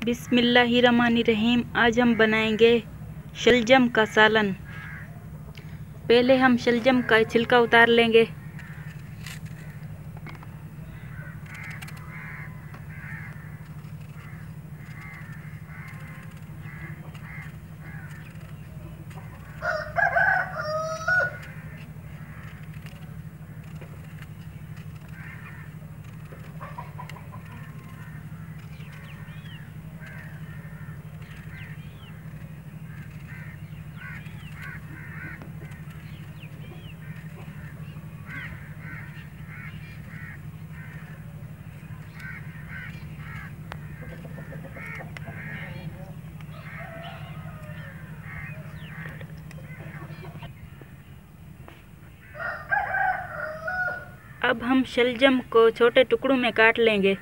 बिस्मिल्लाहिर्रहमानिर्रहीम। आज हम बनाएंगे शलजम का सालन। पहले हम शलजम का छिलका उतार लेंगे। अब हम शलजम को छोटे टुकड़ों में काट लेंगे।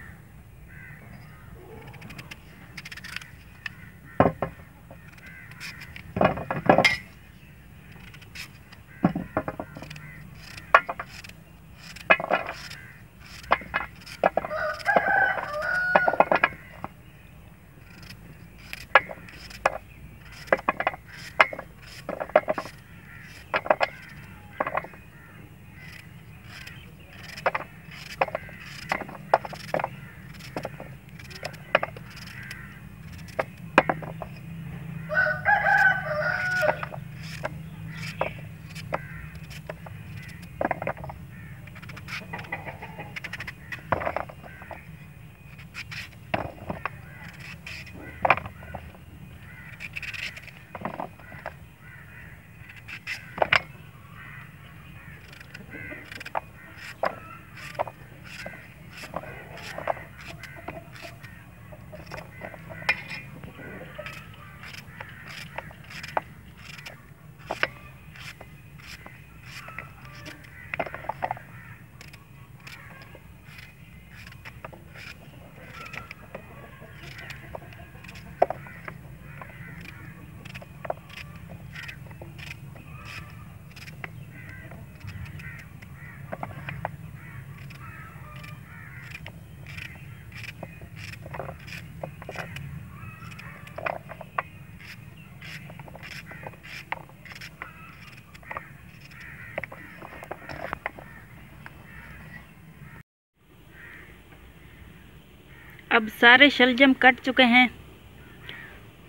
अब सारे शलजम कट चुके हैं।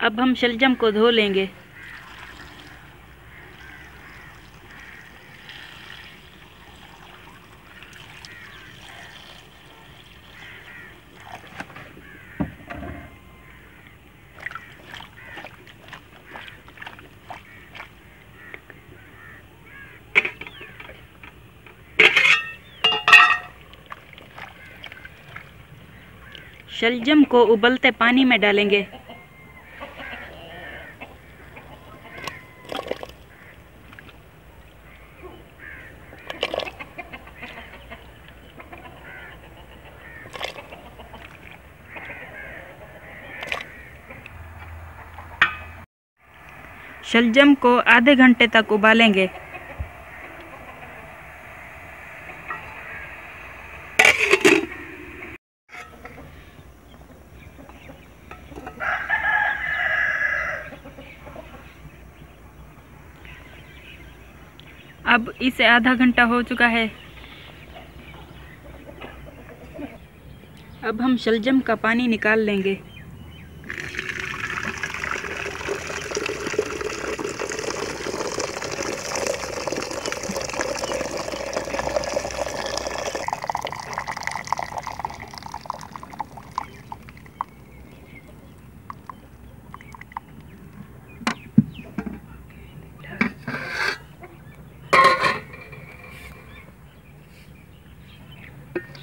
अब हम शलजम को धो लेंगे। शलजम को उबलते पानी में डालेंगे। शलजम को आधे घंटे तक उबालेंगे। अब इसे आधा घंटा हो चुका है। अब हम शलजम का पानी निकाल लेंगे।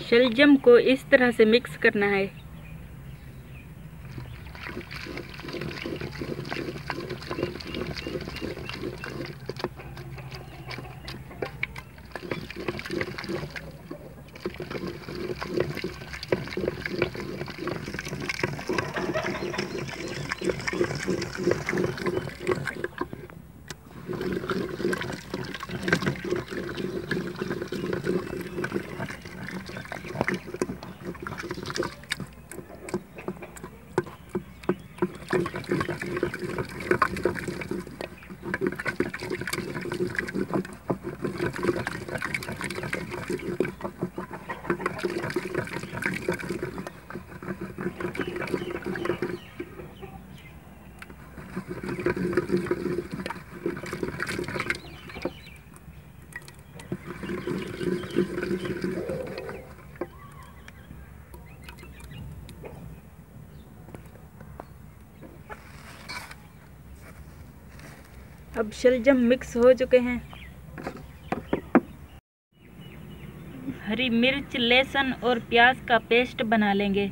शलजम को इस तरह से मिक्स करना है। अब शलजम मिक्स हो चुके हैं। हरी मिर्च, लहसुन और प्याज का पेस्ट बना लेंगे।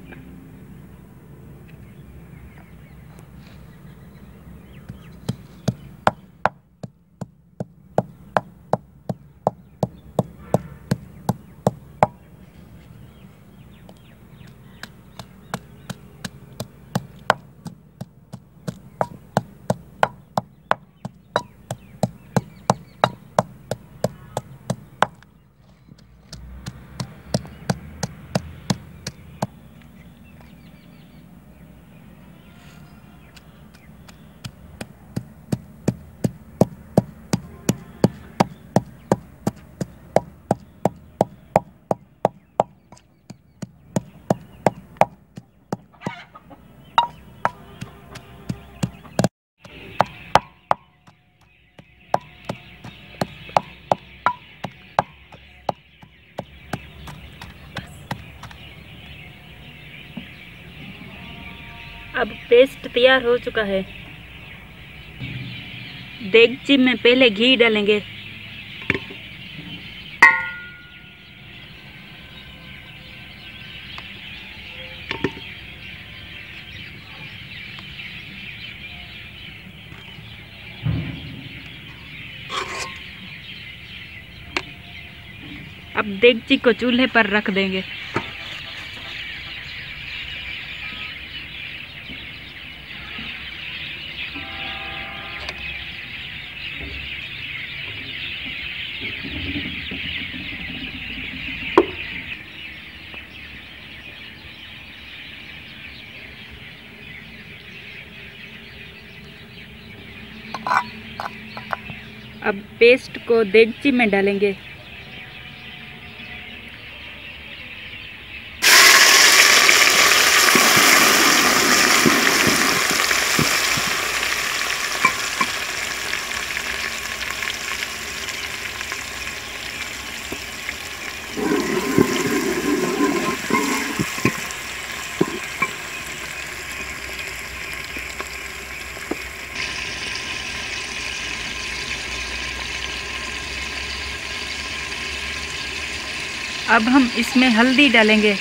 अब पेस्ट तैयार हो चुका है। देगची में पहले घी डालेंगे। अब देगची को चूल्हे पर रख देंगे। अब पेस्ट को देगची में डालेंगे। अब हम इसमें हल्दी डालेंगे।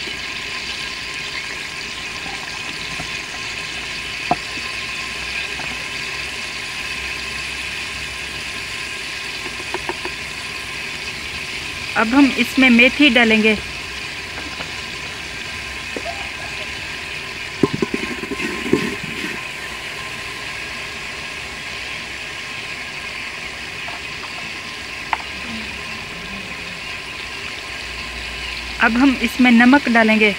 अब हम इसमें मेथी डालेंगे। अब हम इसमें नमक डालेंगे।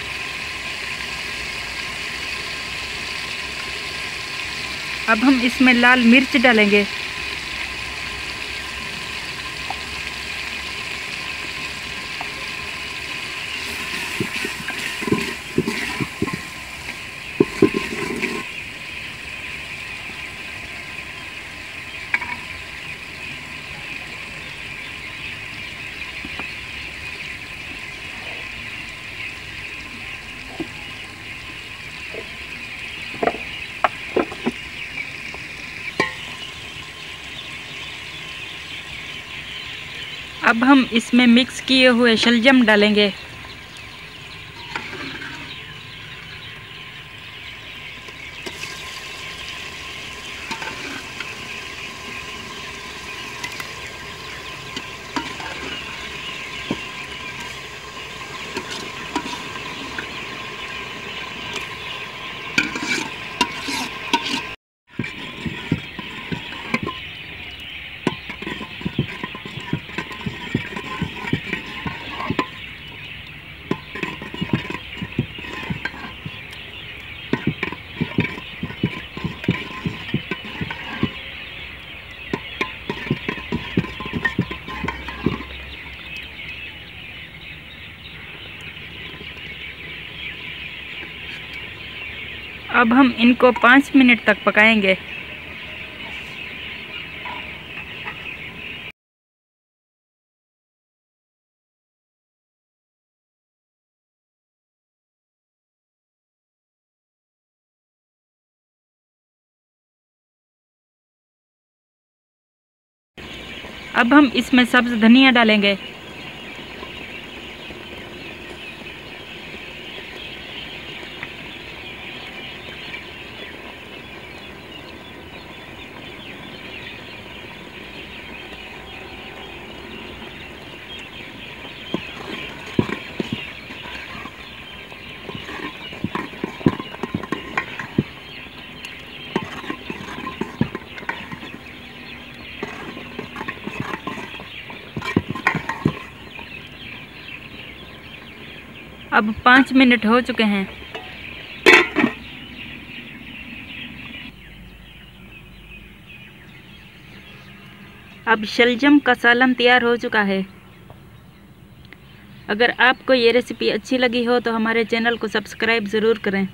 अब हम इसमें लाल मिर्च डालेंगे। अब हम इसमें मिक्स किए हुए शलजम डालेंगे। अब हम इनको 5 मिनट तक पकाएंगे। अब हम इसमें सब्ज़ धनिया डालेंगे। अब 5 मिनट हो चुके हैं। अब शलजम का सालन तैयार हो चुका है। अगर आपको ये रेसिपी अच्छी लगी हो तो हमारे चैनल को सब्सक्राइब ज़रूर करें।